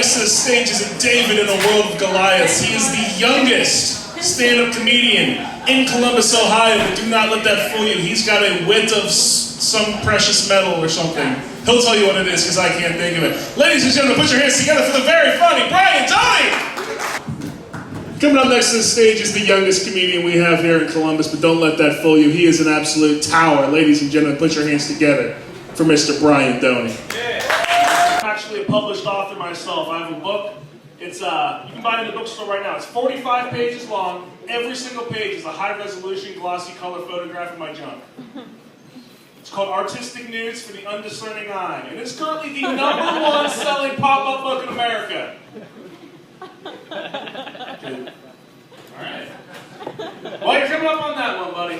next to the stage is a David in a world of Goliaths. He is the youngest stand-up comedian in Columbus, Ohio, but do not let that fool you. He's got a wit of some precious metal or something. He'll tell you what it is because I can't think of it. Ladies and gentlemen, put your hands together for the very funny Brian Doney! Coming up next to the stage is the youngest comedian we have here in Columbus, but don't let that fool you. He is an absolute tower. Ladies and gentlemen, put your hands together for Mr. Brian Doney. I'm actually a published author myself. I have a book. It's you can buy it in the bookstore right now. It's 45 pages long. Every single page is a high-resolution, glossy color photograph of my junk. It's called Artistic Nudes for the Undiscerning Eye, and it's currently the #1 selling pop-up book in America. Good. All right. Well, you're coming up on that one, buddy.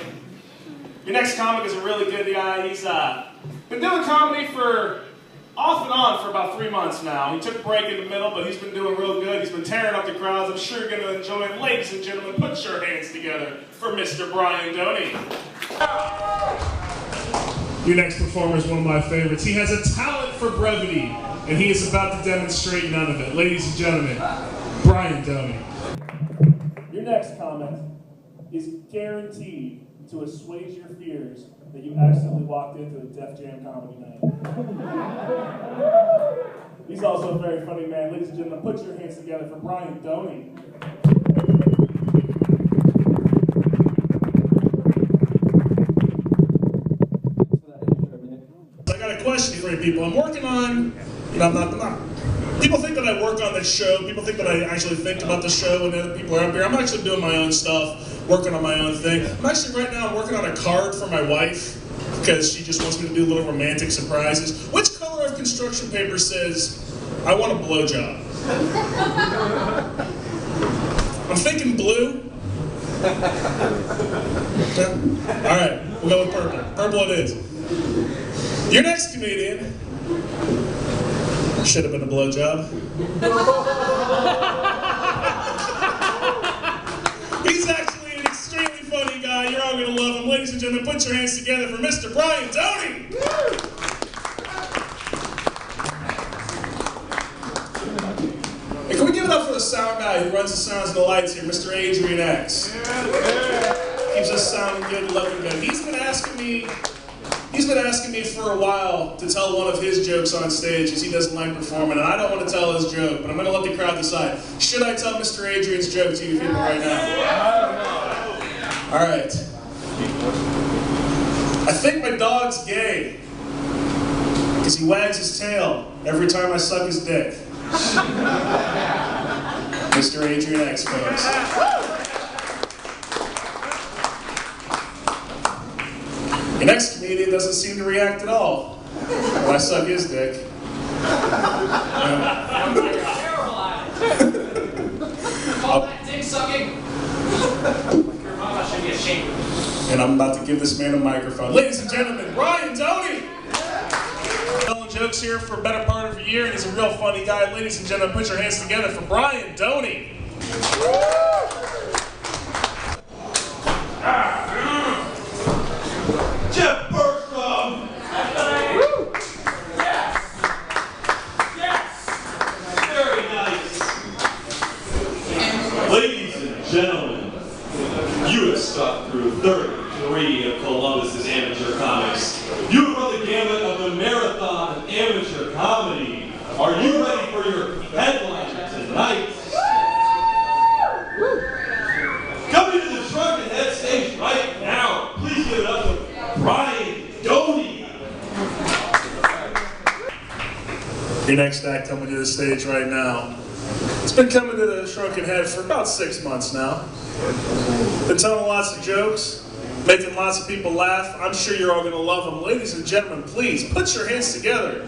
Your next comic is a really good guy. He's been doing comedy for off and on for about 3 months now. He took a break in the middle, but he's been doing real good. He's been tearing up the crowds. I'm sure you're going to enjoy it. Ladies and gentlemen, put your hands together for Mr. Brian Doney. Your next performer is one of my favorites. He has a talent for brevity, and he is about to demonstrate none of it. Ladies and gentlemen, Brian Doney. Your next comment is guaranteed to assuage your fears that you accidentally walked into a Def Jam comedy night. He's also a very funny man. Ladies and gentlemen, put your hands together for Brian Doney. I got a question for you people. I'm working on, I'm not, people think that I work on this show. People think that I actually think about the show when other people are up here. I'm actually doing my own stuff, working on my own thing. I'm actually right now working on a card for my wife because she just wants me to do little romantic surprises. Which color of construction paper says, I want a blowjob? I'm thinking blue. Yeah. All right, we'll go with purple. Purple it is. Your next comedian should have been a blowjob. He's actually an extremely funny guy. You're all going to love him. Ladies and gentlemen, put your hands together for Mr. Brian Doney. Hey, can we give it up for the sound guy who runs the sounds and the lights here, Mr. Adrian X? Keeps us sounding good, looking good. He's been asking me for a while to tell one of his jokes on stage because he doesn't like performing, and I don't want to tell his joke, but I'm going to let the crowd decide. Should I tell Mr. Adrian's joke to you people right now? All right. I think my dog's gay because he wags his tail every time I suck his dick. Mr. Adrian X, folks. The next comedian doesn't seem to react at all when I suck his dick. Call that dick sucking. Your mama should be ashamed. And I'm about to give this man a microphone. Ladies and gentlemen, Brian Doney! Telling jokes here for a better part of a year, and he's a real funny guy. Ladies and gentlemen, put your hands together for Brian Doney. Jeff Bertram! Yes! Yes! Very nice. Ladies and gentlemen, you have stuck through 33 of Columbus's amateur comics. You have run the gamut of the marathon of amateur comedy. Are you ready for your headliner tonight? Coming to the Shrunken Head stage right now, please give it up for Brian Doney. Your next act coming to the stage right now. It's been coming to the Shrunken Head for about 6 months now. Been telling lots of jokes, making lots of people laugh. I'm sure you're all going to love them. Ladies and gentlemen, please put your hands together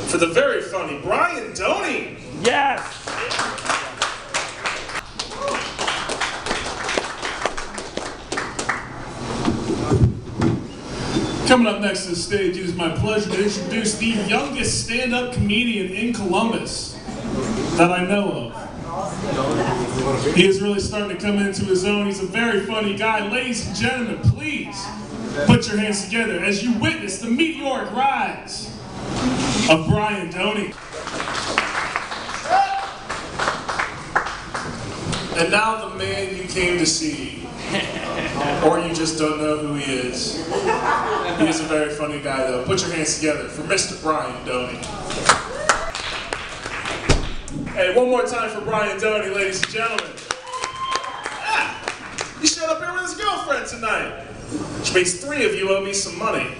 for the very funny Brian Doney. Yes! Coming up next to the stage, it is my pleasure to introduce the youngest stand-up comedian in Columbus that I know of. He is really starting to come into his own. He's a very funny guy. Ladies and gentlemen, please put your hands together as you witness the meteoric rise of Brian Doney. And now the man you came to see, or you just don't know who he is. He is a very funny guy though. Put your hands together for Mr. Brian Doney. Hey, one more time for Brian Doney, ladies and gentlemen. Ah, he showed up here with his girlfriend tonight. Which means 3 of you owe me some money.